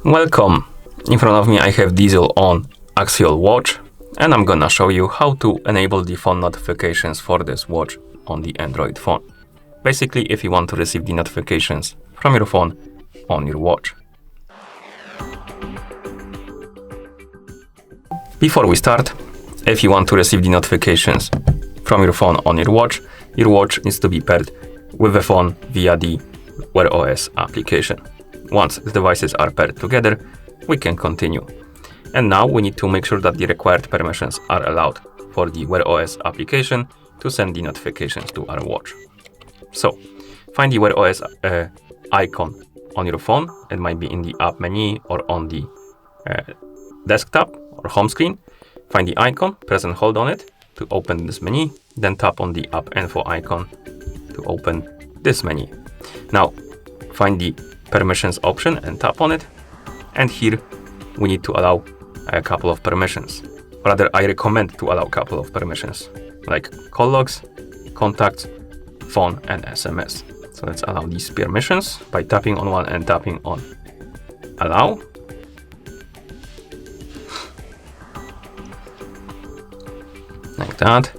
Welcome! In front of me I have DIESEL On Axial watch, and I'm gonna show you how to enable the phone notifications for this watch on the Android phone. Basically, if you want to receive the notifications from your phone on your watch. Before we start, if you want to receive the notifications from your phone on your watch needs to be paired with the phone via the Wear OS application. Once the devices are paired together, we can continue. And now we need to make sure that the required permissions are allowed for the Wear OS application to send the notifications to our watch. So, find the Wear OS icon on your phone. It might be in the app menu or on the desktop or home screen. Find the icon, press and hold on it to open this menu, then tap on the app info icon to open this menu. Now, find the permissions option and tap on it, and here we need to allow a couple of permissions. Rather, I recommend to allow a couple of permissions like call logs, contacts, phone, and SMS. So let's allow these permissions by tapping on one and tapping on allow. Like that.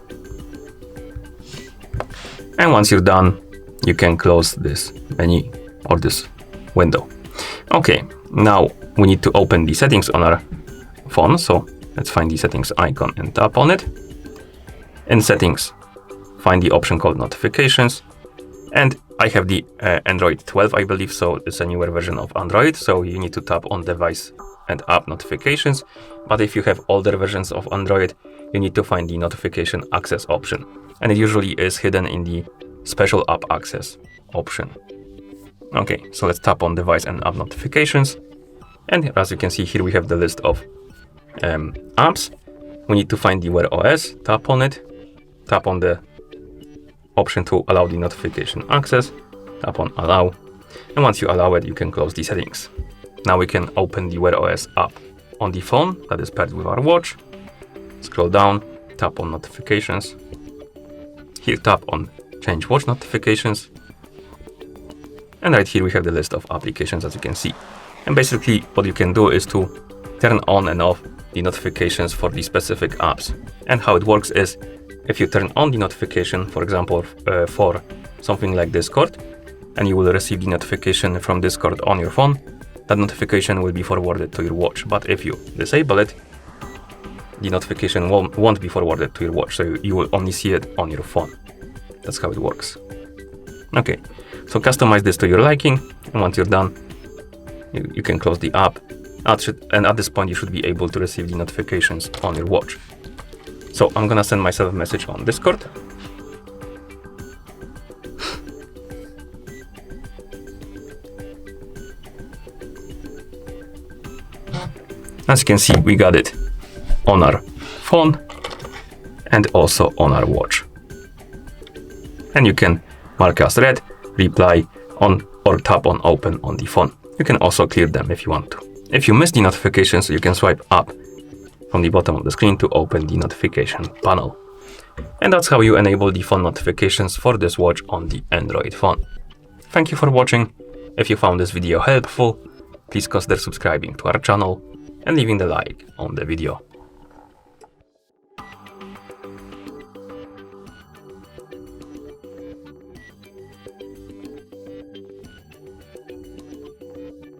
And once you're done, you can close this menu or this window. Okay, now we need to open the settings on our phone. So let's find the settings icon and tap on it. In settings, find the option called notifications. And I have the Android 12, I believe, so it's a newer version of Android. So you need to tap on device and app notifications. But if you have older versions of Android, you need to find the notification access option. And it usually is hidden in the special app access option. Okay, so let's tap on device and app notifications. And as you can see here, we have the list of apps. We need to find the Wear OS, tap on it, tap on the option to allow the notification access, tap on allow. And once you allow it, you can close the settings. Now we can open the Wear OS app on the phone that is paired with our watch. Scroll down, tap on notifications. Here tap on change watch notifications. And right here we have the list of applications, as you can see. And basically what you can do is to turn on and off the notifications for the specific apps. And how it works is, if you turn on the notification, for example, for something like Discord, and you will receive the notification from Discord on your phone, that notification will be forwarded to your watch. But if you disable it, the notification won't be forwarded to your watch, so you will only see it on your phone. That's how it works. Okay, so customize this to your liking, and once you're done, you can close the app. And at this point, you should be able to receive the notifications on your watch. So I'm gonna send myself a message on Discord. As you can see, we got it on our phone and also on our watch. And you can mark as read, reply on, or tap on open on the phone. You can also clear them if you want to. If you miss the notifications, you can swipe up from the bottom of the screen to open the notification panel. And that's how you enable the phone notifications for this watch on the Android phone. Thank you for watching. If you found this video helpful, please consider subscribing to our channel and leaving the like on the video.